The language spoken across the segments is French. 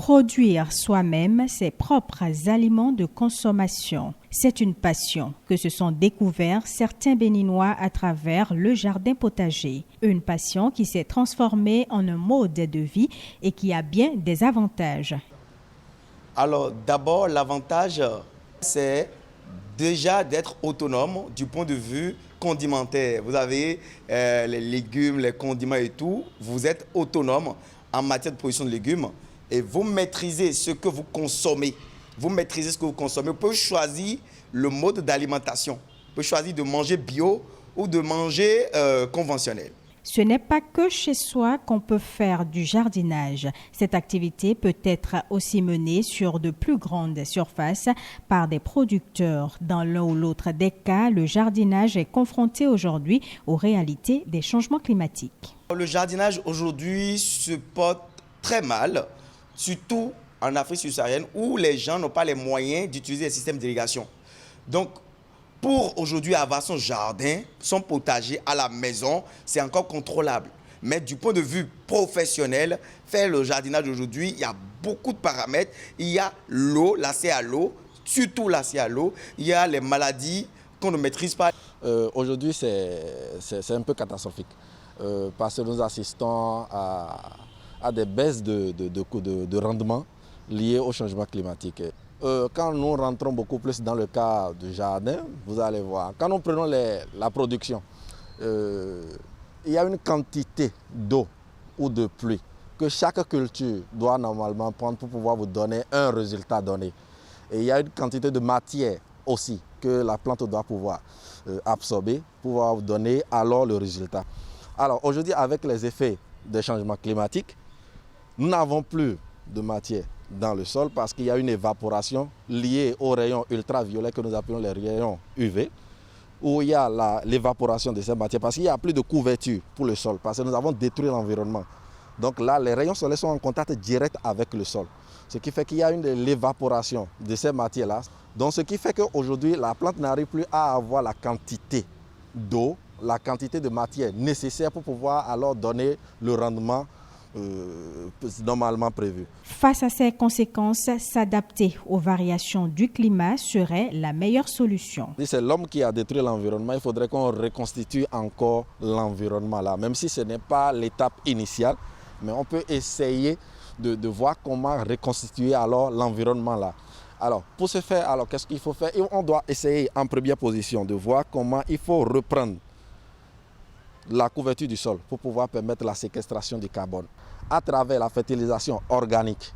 Produire soi-même ses propres aliments de consommation. C'est une passion que se sont découverts certains Béninois à travers le jardin potager. Une passion qui s'est transformée en un mode de vie et qui a bien des avantages. Alors d'abord, l'avantage, c'est déjà d'être autonome du point de vue condimentaire. Vous avez les légumes, les condiments et tout. Vous êtes autonome en matière de production de légumes et vous maîtrisez ce que vous consommez. Vous maîtrisez ce que vous consommez. Vous pouvez choisir le mode d'alimentation. Vous pouvez choisir de manger bio ou de manger conventionnel. Ce n'est pas que chez soi qu'on peut faire du jardinage. Cette activité peut être aussi menée sur de plus grandes surfaces par des producteurs. Dans l'un ou l'autre des cas, le jardinage est confronté aujourd'hui aux réalités des changements climatiques. Le jardinage aujourd'hui se porte très mal, surtout en Afrique subsaharienne où les gens n'ont pas les moyens d'utiliser les systèmes d'irrigation. Donc, pour aujourd'hui avoir son jardin, son potager à la maison, c'est encore contrôlable. Mais du point de vue professionnel, faire le jardinage aujourd'hui, il y a beaucoup de paramètres. Il y a l'eau, l'accès à l'eau, surtout l'accès à l'eau. Il y a les maladies qu'on ne maîtrise pas. Aujourd'hui, c'est un peu catastrophique parce que nous assistons à des baisses de rendement liées au changement climatique. Quand nous rentrons beaucoup plus dans le cas du jardin, vous allez voir, quand nous prenons la production, il y a une quantité d'eau ou de pluie que chaque culture doit normalement prendre pour pouvoir vous donner un résultat donné. Et il y a une quantité de matière aussi que la plante doit pouvoir absorber pour pouvoir vous donner alors le résultat. Alors aujourd'hui, avec les effets des changements climatiques, nous n'avons plus de matière dans le sol parce qu'il y a une évaporation liée aux rayons ultraviolets que nous appelons les rayons UV, où il y a l'évaporation de ces matières parce qu'il n'y a plus de couverture pour le sol parce que nous avons détruit l'environnement. Donc là, les rayons solaires sont en contact direct avec le sol, ce qui fait qu'il y a l'évaporation de ces matières-là. Donc ce qui fait qu'aujourd'hui, la plante n'arrive plus à avoir la quantité d'eau, la quantité de matière nécessaire pour pouvoir alors donner le rendement normalement prévu. Face à ces conséquences, s'adapter aux variations du climat serait la meilleure solution. Si c'est l'homme qui a détruit l'environnement, il faudrait qu'on reconstitue encore l'environnement là, même si ce n'est pas l'étape initiale, mais on peut essayer de voir comment reconstituer alors l'environnement là. Alors, pour ce faire, alors qu'est-ce qu'il faut faire? On doit essayer en première position de voir comment il faut reprendre la couverture du sol pour pouvoir permettre la séquestration du carbone. À travers la fertilisation organique,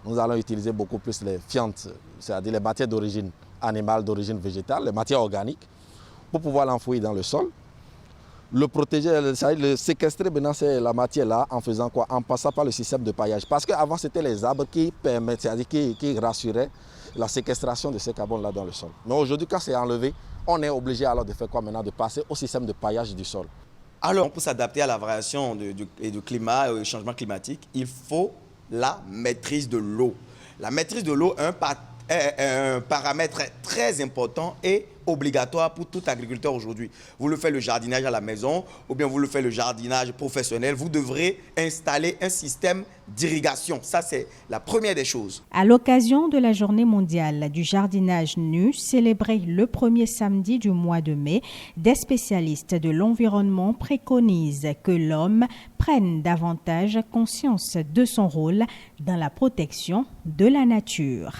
nous allons utiliser beaucoup plus les fientes, c'est-à-dire les matières d'origine animale, d'origine végétale, les matières organiques, pour pouvoir l'enfouir dans le sol. Le protéger, le séquestrer maintenant, c'est la matière là, en faisant quoi? En passant par le système de paillage. Parce qu'avant, c'était les arbres qui permettent, c'est-à-dire qui rassuraient la séquestration de ces carbones là dans le sol. Mais aujourd'hui, quand c'est enlevé, on est obligé alors de faire quoi maintenant? De passer au système de paillage du sol. Alors, pour s'adapter à la variation du climat et au changement climatique, il faut la maîtrise de l'eau. La maîtrise de l'eau est un paramètre très important et obligatoire pour tout agriculteur aujourd'hui. Vous le faites le jardinage à la maison ou bien vous le faites le jardinage professionnel, vous devrez installer un système d'irrigation. Ça, c'est la première des choses. À l'occasion de la Journée mondiale du jardinage nu, célébrée le premier samedi du mois de mai, des spécialistes de l'environnement préconisent que l'homme prenne davantage conscience de son rôle dans la protection de la nature.